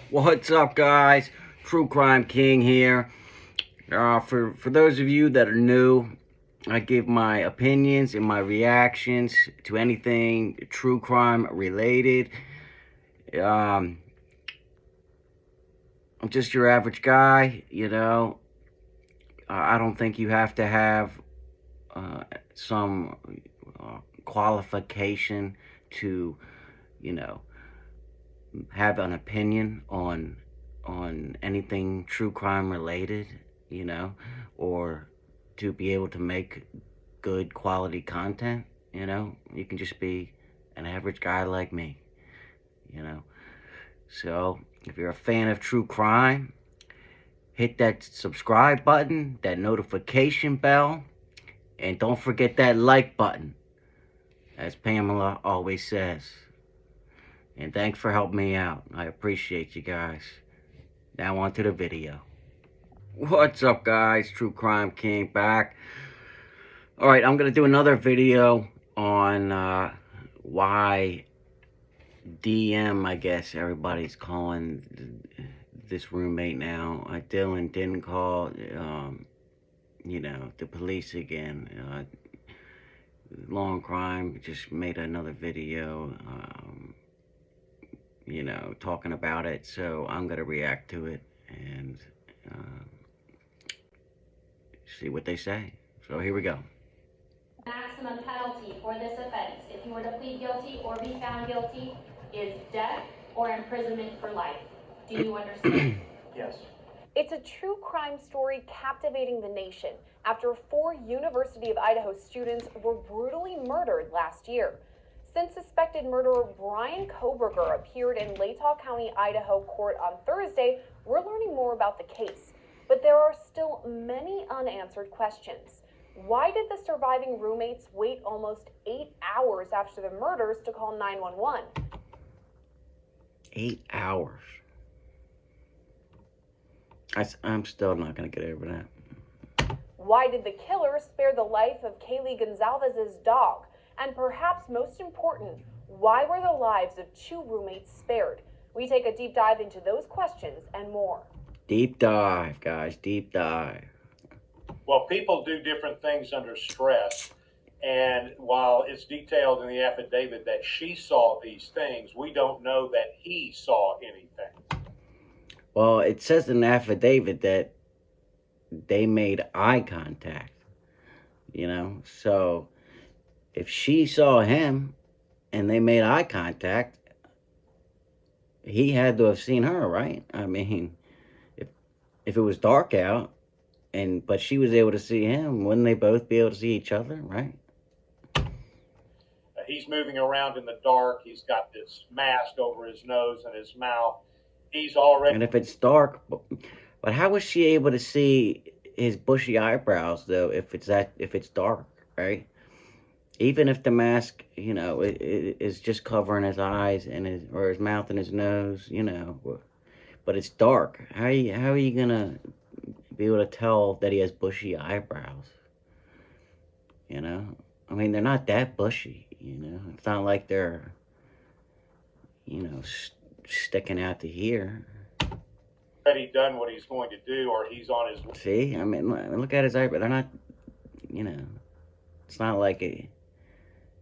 What's up, guys? True Crime King here. For those of you that are new, I give my opinions and my reactions to anything true crime related. I'm just your average guy, you know. I don't think you have to have some qualification to, you know, have an opinion on anything true crime related, you know, or to be able to make good quality content, you know. You can just be an average guy like me, you know. So if you're a fan of true crime, hit that subscribe button, that notification bell, and don't forget that like button, as Pamela always says. And thanks for helping me out. I appreciate you guys. Now on to the video. What's up, guys? True Crime King back. Alright, I'm going to do another video on why DM, I guess everybody's calling this roommate now. Dylan didn't call, you know, the police again. Long Crime just made another video, you know, talking about it. So I'm going to react to it and see what they say. So here we go. Maximum penalty for this offense, if you were to plead guilty or be found guilty, is death or imprisonment for life. Do you understand? Yes. It's a true crime story captivating the nation after 4 University of Idaho students were brutally murdered last year. Since suspected murderer BRYAN KOHBERGER appeared in Latah County, Idaho court on Thursday, we're learning more about the case. But there are still many unanswered questions. Why did the surviving roommates wait almost 8 hours after the murders to call 911? 8 hours. I'm still not going to get over that. Why did the killer spare the life of Kaylee Gonzalez's dog? And perhaps most important, why were the lives of 2 roommates spared? We take a deep dive into those questions and more. Deep dive, guys. Deep dive. Well, people do different things under stress. And while it's detailed in the affidavit that she saw these things, we don't know that he saw anything. Well, it says in the affidavit that they made eye contact, you know? So if she saw him and they made eye contact, he had to have seen her, right? I mean, if it was dark out, but she was able to see him, wouldn't they both be able to see each other, right? He's moving around in the dark. He's got this mask over his nose and his mouth. He's already... And if it's dark, but how was she able to see his bushy eyebrows, though, if it's dark, right? Even if the mask, you know, it is just covering his eyes and his mouth and his nose, you know, but it's dark. How are you gonna be able to tell that he has bushy eyebrows? You know, I mean, they're not that bushy. You know, it's not like they're, you know, sticking out to here. Already done what he's going to do, or he's on his... See, I mean, look at his eyebrows. They're not, you know, it's not like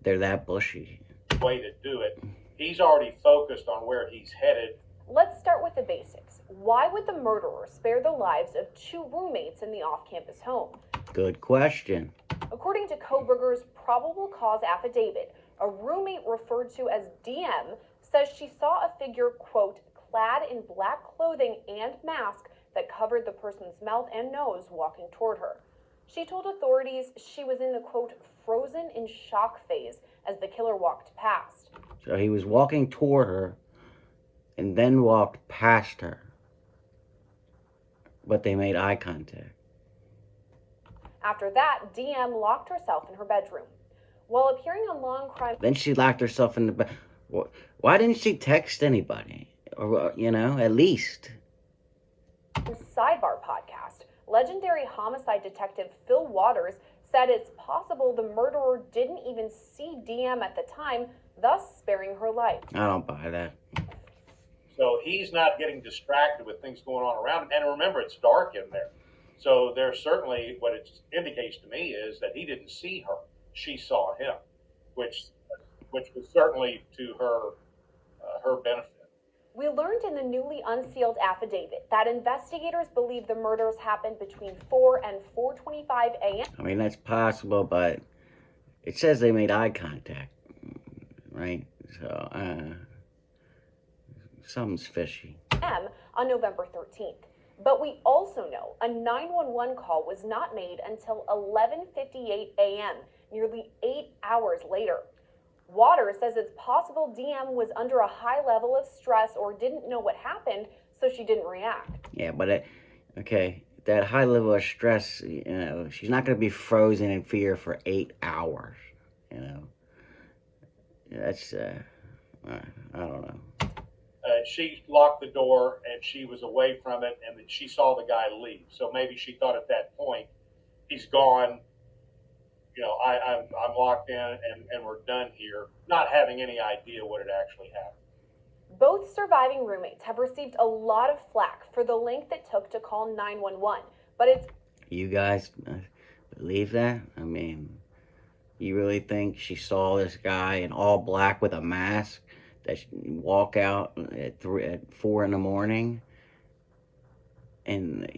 they're that bushy. Way to do it. He's already focused on where he's headed. Let's start with the basics. Why would the murderer spare the lives of 2 roommates in the off-campus home? Good question. According to KOHBERGER's probable cause affidavit, a roommate referred to as DM says she saw a figure, quote, clad in black clothing and mask that covered the person's mouth and nose walking toward her. She told authorities she was in the, quote, frozen in shock phase as the killer walked past. So he was walking toward her and then walked past her, but they made eye contact. After that, DM locked herself in her bedroom. While appearing on Long Crime... Then she locked herself in the bed. Why didn't she text anybody? Or, you know, at least. Sidebar podcast, legendary homicide detective Phil Waters said it's possible the murderer didn't even see DM at the time, thus sparing her life. I don't buy that. So he's not getting distracted with things going on around him. And remember, it's dark in there. So there's certainly, what it indicates to me is that he didn't see her. She saw him, which was certainly to her benefit. We learned in the newly unsealed affidavit that investigators believe the murders happened between 4 and 4:25 a.m. I mean, that's possible, but it says they made eye contact, right? So, something's fishy. on November 13th. But we also know a 911 call was not made until 11:58 a.m., nearly 8 hours later. Waters says it's possible DM was under a high level of stress or didn't know what happened, so she didn't react. Yeah, but okay, that high level of stress, she's not going to be frozen in fear for 8 hours, That's, I don't know. She locked the door and she was away from it, and then she saw the guy leave. So maybe she thought at that point, he's gone. I'm locked in and we're done here, not having any idea what had actually happened. Both surviving roommates have received a lot of flack for the length it took to call 911, but it's... You guys believe that? I mean, you really think she saw this guy in all black with a mask that walk out at 4 in the morning, and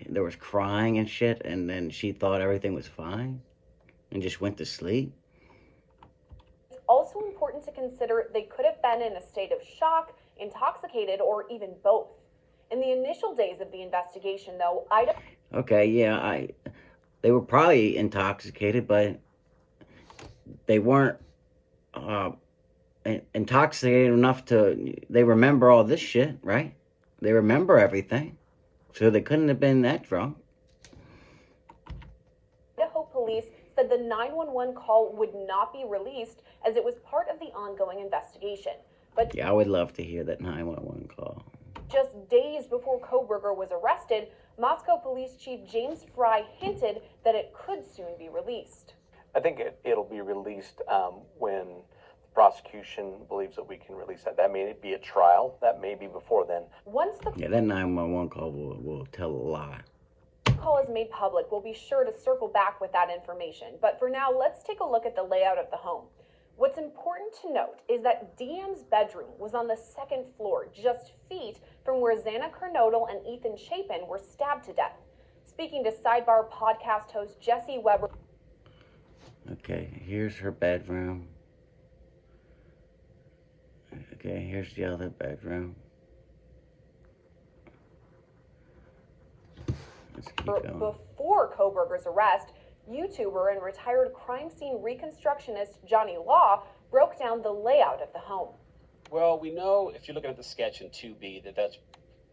there was crying and shit, and then she thought everything was fine and just went to sleep? It's also important to consider they could have been in a state of shock, intoxicated, or even both. In the initial days of the investigation, though, Idaho... Okay, yeah, they were probably intoxicated, but they weren't intoxicated enough they remember all this shit, right? They remember everything, so they couldn't have been that drunk. Idaho police said the 911 call would not be released as it was part of the ongoing investigation. But yeah, I would love to hear that 911 call. Just days before Kohberger was arrested, Moscow Police Chief James Fry hinted that it could soon be released. I think it'll be released when the prosecution believes that we can release that. That may be a trial. That may be before then. Yeah, that 911 call will tell a lot. Call is made public, we'll be sure to circle back with that information. But for now, let's take a look at the layout of the home. What's important to note is that DM's bedroom was on the second floor, just feet from where Xana Kernodle and Ethan Chapin were stabbed to death. Speaking to Sidebar podcast host Jesse Weber. Okay, here's her bedroom. Okay, here's the other bedroom. Let's keep going. Before Kohberger's arrest, YouTuber and retired crime scene reconstructionist Johnny Law broke down the layout of the home. Well, we know if you're looking at the sketch in 2B that's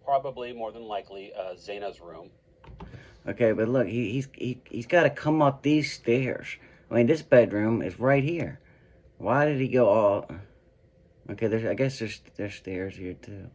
probably more than likely Xana's room. Okay, but look, he's got to come up these stairs. I mean, this bedroom is right here. Why did he go all... Okay, I guess there's stairs here too.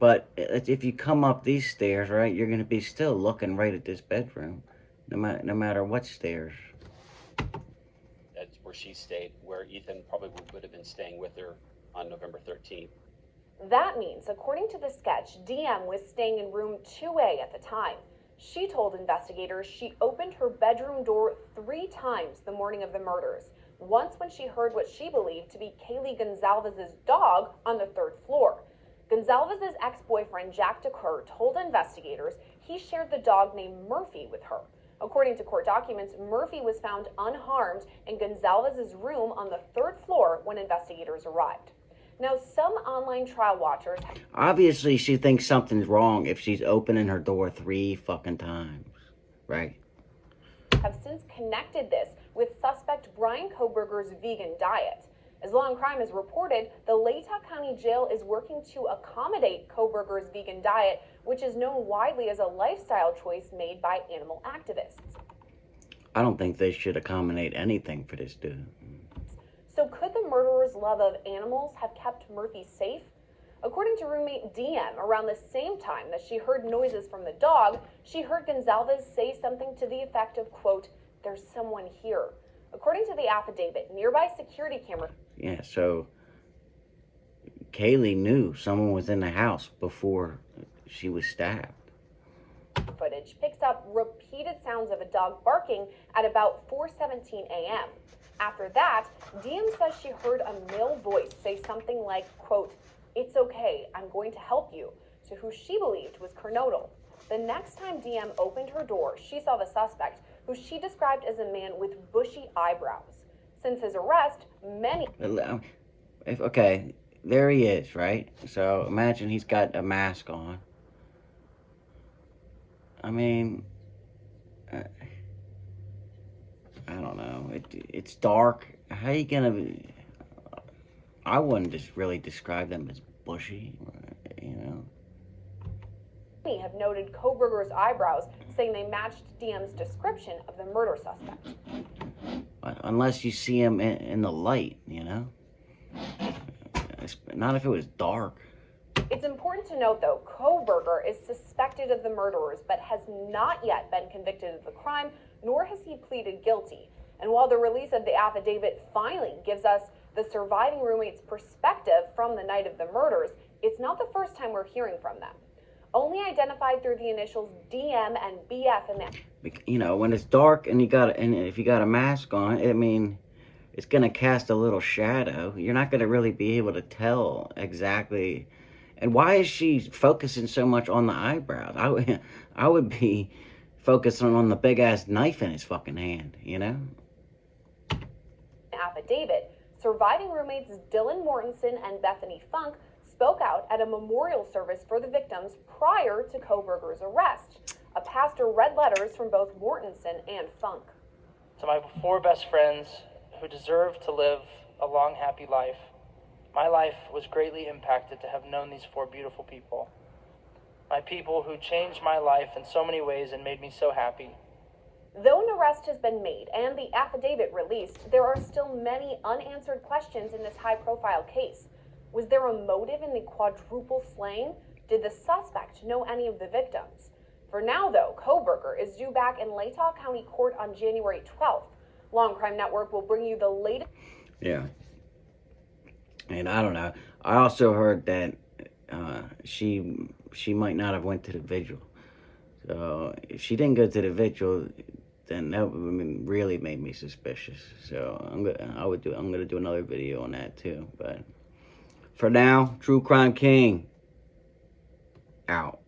But if you come up these stairs, right, you're going to be still looking right at this bedroom, no matter what stairs. That's where she stayed, where Ethan probably would have been staying with her on November 13th. That means, according to the sketch, DM was staying in room 2A at the time. She told investigators she opened her bedroom door 3 times the morning of the murders. Once when she heard what she believed to be Kaylee Gonzalez's dog on the 3rd floor. Gonzalez's ex-boyfriend, Jack DeCur, told investigators he shared the dog named Murphy with her. According to court documents, Murphy was found unharmed in Gonzalez's room on the 3rd floor when investigators arrived. Now, some online trial watchers... Obviously, she thinks something's wrong if she's opening her door 3 fucking times, right? ...have since connected this with suspect BRYAN Kohberger's vegan diet. As Law and Crime has reported, the Latah County Jail is working to accommodate Kohberger's vegan diet, which is known widely as a lifestyle choice made by animal activists. I don't think they should accommodate anything for this dude. So could the murderer's love of animals have kept Murphy safe? According to roommate DM, around the same time that she heard noises from the dog, she heard Gonzalez say something to the effect of, quote, "There's someone here." According to the affidavit, nearby security camera... Yeah, so Kaylee knew someone was in the house before she was stabbed. Footage picks up repeated sounds of a dog barking at about 4:17 a.m. After that, Diem says she heard a male voice say something like, quote, "It's okay, I'm going to help you," to who she believed was Kernodle. The next time Diem opened her door, she saw the suspect, who she described as a man with bushy eyebrows. Since his arrest, many... Okay, there he is, right? So imagine he's got a mask on. I mean, I don't know. It's dark. How you gonna? I wouldn't just really describe them as bushy, you know. Many have noted Kohberger's eyebrows, saying they matched Diem's description of the murder suspect. Unless you see him in the light, you know. Not if it was dark. It's important to note, though, Kohberger is suspected of the murderers, but has not yet been convicted of the crime, nor has he pleaded guilty. And while the release of the affidavit finally gives us the surviving roommate's perspective from the night of the murders, it's not the first time we're hearing from them. Only identified through the initials DM and BF in that. You know, when it's dark and if you got a mask on, I mean, it's gonna cast a little shadow. You're not gonna really be able to tell exactly. And why is she focusing so much on the eyebrows? I would be focusing on the big ass knife in his fucking hand, you know? Affidavit, surviving roommates Dylan Mortensen and Bethany Funk spoke out at a memorial service for the victims prior to Kohberger's arrest. A pastor read letters from both Mortensen and Funk. To my 4 best friends who deserve to live a long, happy life, my life was greatly impacted to have known these 4 beautiful people. My people who changed my life in so many ways and made me so happy. Though an arrest has been made and the affidavit released, there are still many unanswered questions in this high-profile case. Was there a motive in the quadruple slaying? Did the suspect know any of the victims? For now, though, Kohberger is due back in Latah County Court on January 12th. Long Crime Network will bring you the latest... Yeah. And I don't know. I also heard that she might not have went to the vigil. So if she didn't go to the vigil, then that really made me suspicious. So I'm gonna do another video on that too. But for now, True Crime King out.